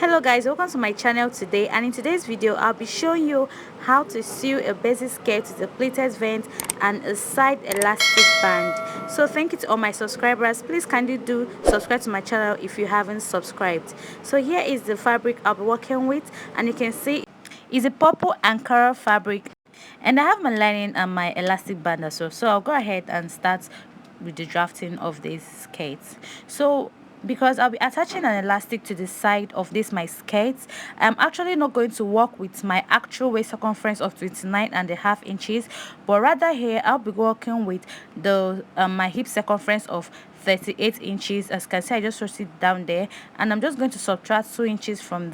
Hello guys, welcome to my channel today, and in today's video I'll be showing you how to sew a basic skirt with a pleated vent and a side elastic band. So thank you to all my subscribers. Please kindly do subscribe to my channel if you haven't subscribed. So here is the fabric I'll be working with, and you can see it's a purple Ankara fabric, and I have my lining and my elastic band as well. So I'll go ahead and start with the drafting of this skirt. So because I'll be attaching an elastic to the side of this my skirt, I'm actually not going to work with my actual waist circumference of 29.5 inches, but rather here I'll be working with the my hip circumference of 38 inches. As you can see, I just wrote it down there, and I'm just going to subtract 2 inches from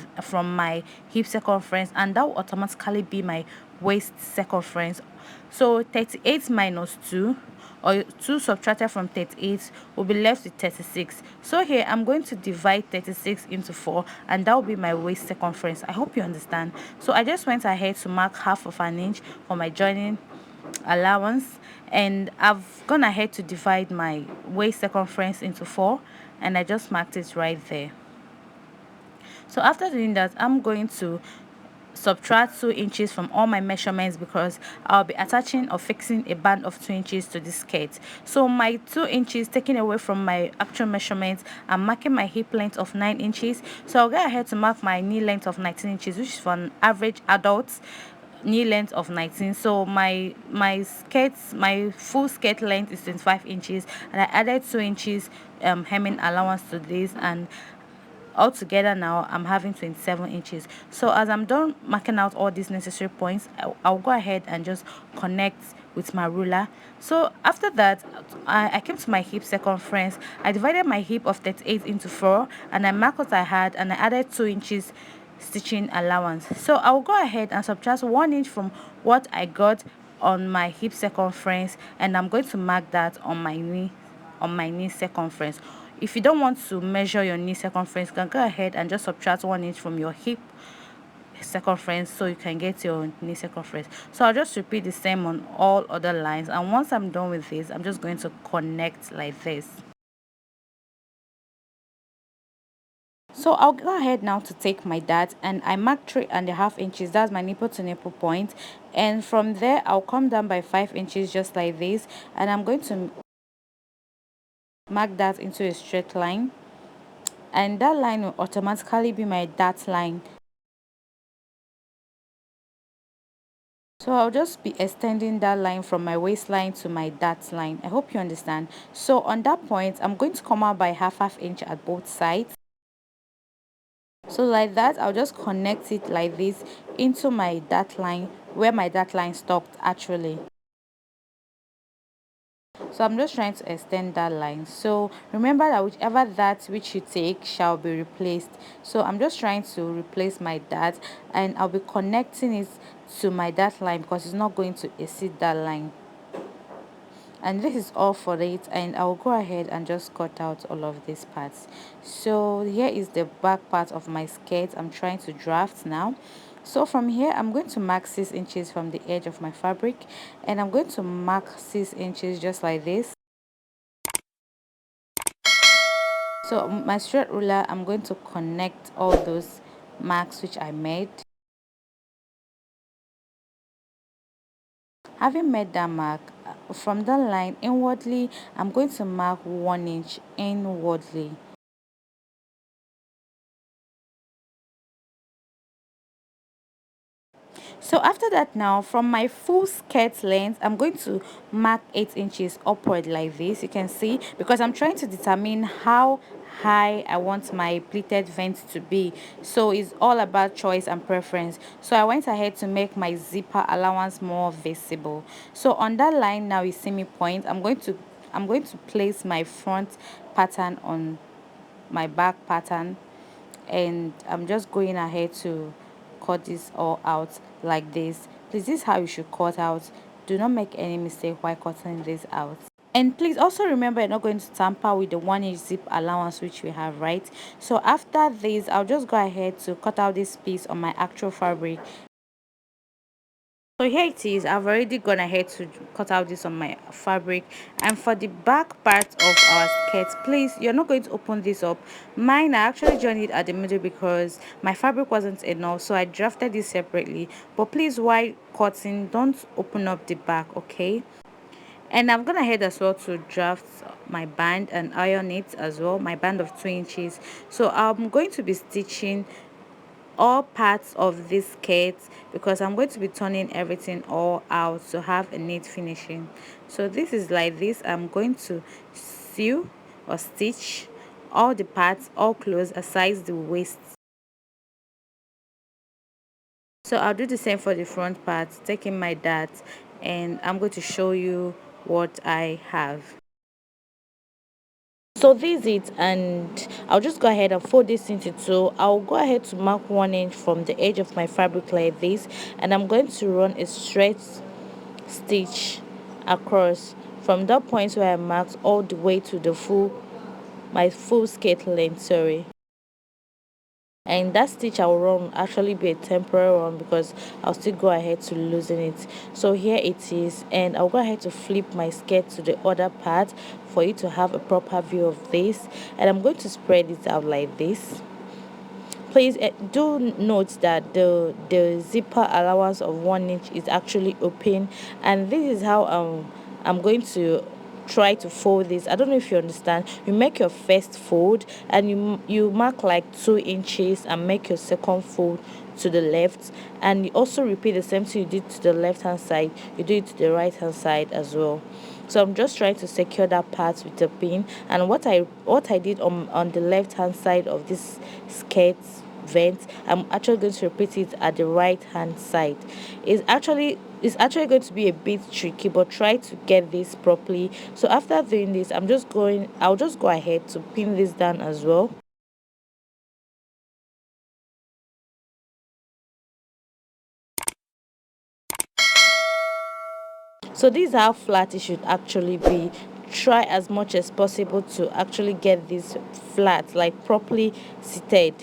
my hip circumference, and that will automatically be my waist circumference. So 38 minus 2, or 2 subtracted from 38, will be left with 36. So here I'm going to divide 36 into 4, and that will be my waist circumference. I hope you understand. So I just went ahead to mark half of an inch for my joining allowance, and I've gone ahead to divide my waist circumference into 4, and I just marked it right there. So after doing that, I'm going to subtract 2 inches from all my measurements, because I'll be attaching or fixing a band of 2 inches to this skirt. So my 2 inches taken away from my actual measurements, I'm marking my hip length of 9 inches. So I'll go ahead to mark my knee length of 19 inches, which is for an average adult knee length of 19. So my full skirt length is 25 inches, and I added 2 inches hemming allowance to this, and altogether now I'm having 27 inches. So as I'm done marking out all these necessary points, I'll go ahead and just connect with my ruler. So after that, I came to my hip circumference. I divided my hip of 38 into 4, and I marked what I had, and I added 2 inches stitching allowance. So I'll go ahead and subtract 1 inch from what I got on my hip circumference, and I'm going to mark that on my knee circumference. If you don't want to measure your knee circumference, you can go ahead and just subtract 1 inch from your hip circumference, so you can get your knee circumference. So I'll just repeat the same on all other lines, and once I'm done with this, I'm just going to connect like this. So I'll go ahead now to take my dart, and I mark 3.5 inches. That's my nipple to nipple point, and from there I'll come down by 5 inches just like this, and I'm going to mark that into a straight line, and that line will automatically be my dart line. So I'll just be extending that line from my waistline to my dart line. I hope you understand. So on that point, I'm going to come out by half inch at both sides. So like that, I'll just connect it like this into my dart line, where my dart line stopped actually. So I'm just trying to extend that line. So remember that whichever dart which you take shall be replaced. So I'm just trying to replace my dart, and I'll be connecting it to my dart line, because it's not going to exceed that line. And this is all for it, and I'll go ahead and just cut out all of these parts. So here is the back part of my skirt I'm trying to draft now. So from here, I'm going to mark 6 inches from the edge of my fabric, and I'm going to mark 6 inches just like this. So my straight ruler, I'm going to connect all those marks which I made. Having made that mark, from that line inwardly, I'm going to mark 1 inch inwardly. So after that, now from my full skirt length, I'm going to mark 8 inches upward like this. You can see, because I'm trying to determine how high I want my pleated vent to be. So it's all about choice and preference. So I went ahead to make my zipper allowance more visible. So on that line now, you see me point, I'm going to place my front pattern on my back pattern, and I'm just going ahead to cut this all out like this. Please, this is how you should cut out. Do not make any mistake while cutting this out. And please also remember, you're not going to tamper with the 1 inch zip allowance which we have, right? So after this, I'll just go ahead to cut out this piece on my actual fabric. So here it is. I've already gone ahead to cut out this on my fabric, and for the back part of our skirt, please, you're not going to open this up. Mine, I actually joined it at the middle because my fabric wasn't enough, so I drafted this separately. But please, while cutting, don't open up the back, okay? And I'm gonna head as well to draft my band and iron it as well, my band of 2 inches. So I'm going to be stitching all parts of this skirt because I'm going to be turning everything all out to have a neat finishing. So this is like this. I'm going to sew or stitch all the parts all close aside the waist. So I'll do the same for the front part, taking my dart, and I'm going to show you what I have. So this is it, and I'll just go ahead and fold this into two. I'll go ahead to mark 1 inch from the edge of my fabric like this, and I'm going to run a straight stitch across from that point where I marked all the way to the my full skirt length, sorry. And that stitch I'll run actually be a temporary one because I'll still go ahead to loosen it. So here it is, and I'll go ahead to flip my skirt to the other part for you to have a proper view of this, and I'm going to spread it out like this. Please do note that the zipper allowance of 1 inch is actually open, and this is how I'm going to try to fold this. I don't know if you understand. You make your first fold and you mark like 2 inches and make your second fold to the left, and you also repeat the same thing you did to the left hand side, you do it to the right hand side as well. So I'm just trying to secure that part with a pin, and what I did on the left hand side of this skirt vent, I'm actually going to repeat it at the right hand side. It's actually going to be a bit tricky, but try to get this properly. So after doing this, I'll just go ahead to pin this down as well. So this is how flat it should actually be. Try as much as possible to actually get this flat, like properly seated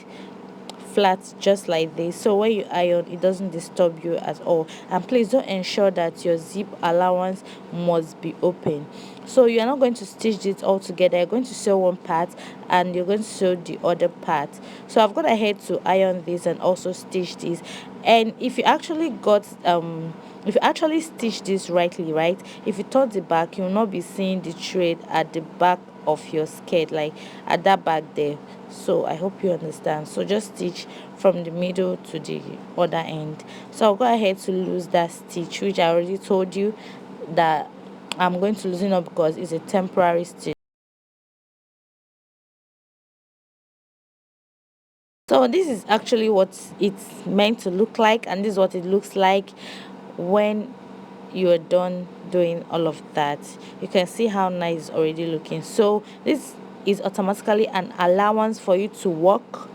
flat, just like this, so when you iron it doesn't disturb you at all. And please don't ensure that your zip allowance must be open. So you're not going to stitch it all together, you're going to sew one part and you're going to sew the other part. So I've got ahead to iron this and also stitch this. And if you actually stitch this rightly, right, if you turn the back, you'll not be seeing the thread at the back of your skirt, like at that back there. So I hope you understand. So just stitch from the middle to the other end. So I'll go ahead to lose that stitch, which I already told you that I'm going to loosen up because it's a temporary stitch. So this is actually what it's meant to look like, and this is what it looks like when you are done doing all of that. You can see how nice it's already looking. So this is automatically an allowance for you to walk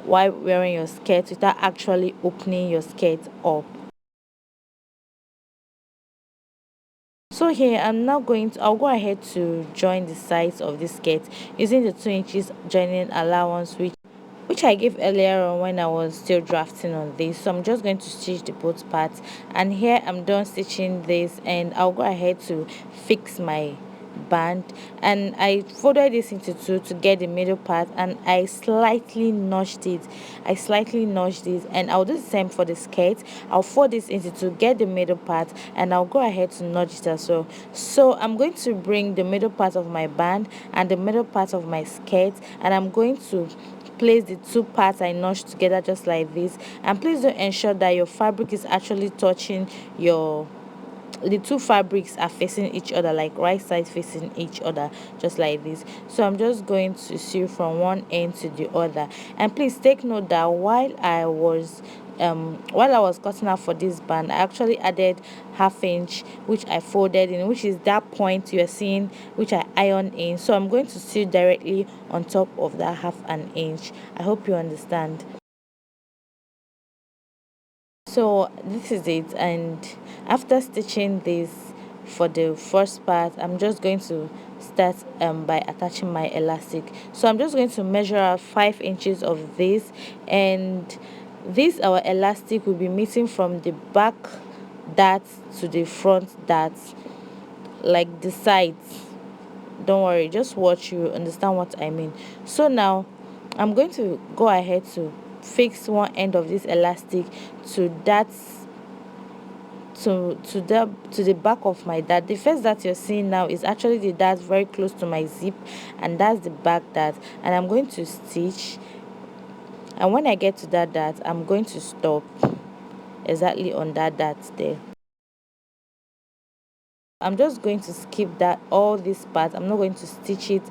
while wearing your skirt without actually opening your skirt up. So here I'll go ahead to join the sides of this skirt using the 2 inches joining allowance, which I gave earlier on when I was still drafting on this. So I'm just going to stitch the both parts, and here I'm done stitching this, and I'll go ahead to fix my band. And I folded this into two to get the middle part, and I slightly notched it and I'll do the same for the skirt. I'll fold this into two, get the middle part, and I'll go ahead to notch it as well. So I'm going to bring the middle part of my band and the middle part of my skirt, and I'm going to place the two parts I notched together just like this. And please do ensure that your fabric is actually touching your the two fabrics are facing each other, like right side facing each other, just like this. So I'm just going to sew from one end to the other. And please take note that while I was cutting out for this band, I actually added ½ inch, which I folded in, which is that point you're seeing, which I ironed in. So I'm going to sew directly on top of that ½ inch. I hope you understand. So this is it, and after stitching this for the first part, I'm just going to start by attaching my elastic. So I'm just going to measure out 5 inches of this, and this our elastic will be meeting from the back dart to the front dart, like the sides. Don't worry, just watch, you understand what I mean. So now I'm going to go ahead to fix one end of this elastic to that, to the back of my dart. The first that you're seeing now is actually the dart very close to my zip, and that's the back dart. And I'm going to stitch, and when I get to that dart, I'm going to stop exactly on that dart there. I'm just going to skip that, all this part. I'm not going to stitch it,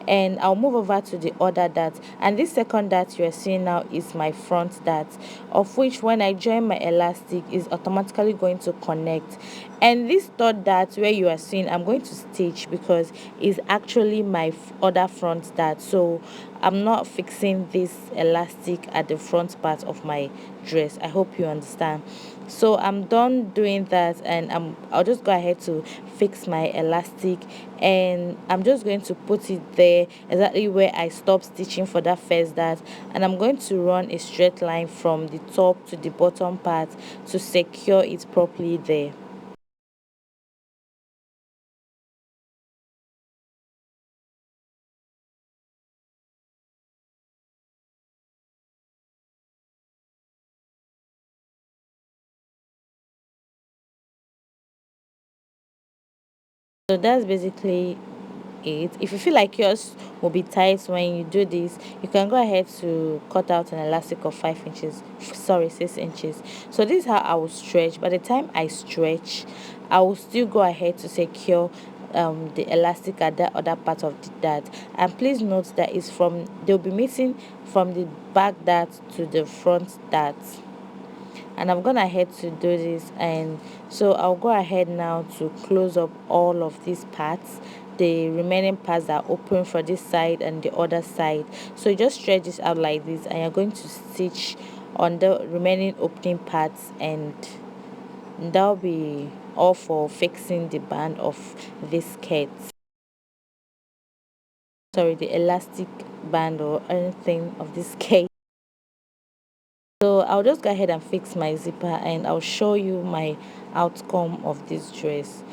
and I'll move over to the other dart. And this second dart you are seeing now is my front dart, of which when I join my elastic is automatically going to connect. And this third dart where you are seeing, I'm going to stitch because it's actually my other front dart. So I'm not fixing this elastic at the front part of my dress. I hope you understand. So I'm done doing that, and I'll just go ahead to fix my elastic, and I'm just going to put it there exactly where I stopped stitching for that first dart, and I'm going to run a straight line from the top to the bottom part to secure it properly there. So that's basically it. If you feel like yours will be tight when you do this, you can go ahead to cut out an elastic of 5 inches, sorry, 6 inches. So this is how I will stretch. By the time I stretch, I will still go ahead to secure the elastic at that other part of the dart. And please note that it's from, they'll be meeting from the back dart to the front dart. And I'm gonna ahead to do this, and so I'll go ahead now to close up all of these parts. The remaining parts are open for this side and the other side. So you just stretch this out like this, and you're going to stitch on the remaining opening parts, and that'll be all for fixing the band of this skirt, sorry, the elastic band or anything of this skirt. So I'll just go ahead and fix my zipper, and I'll show you my outcome of this dress.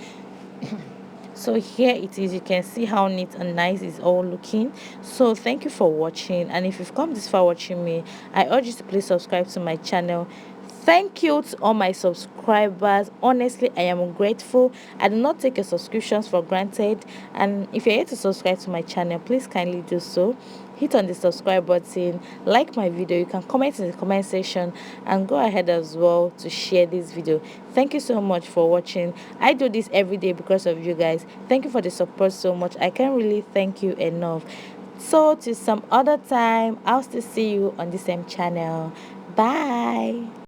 So here it is. You can see how neat and nice it's all looking. So thank you for watching, and if you've come this far watching me, I urge you to please subscribe to my channel. Thank you to all my subscribers. Honestly, I am grateful. I do not take your subscriptions for granted, and if you're here to subscribe to my channel, please kindly do so. Hit on the subscribe button, like my video. You can comment in the comment section, and go ahead as well to share this video. Thank you so much for watching. I do this every day because of you guys. Thank you for the support so much. I can't really thank you enough. So till some other time, I'll still see you on the same channel. Bye.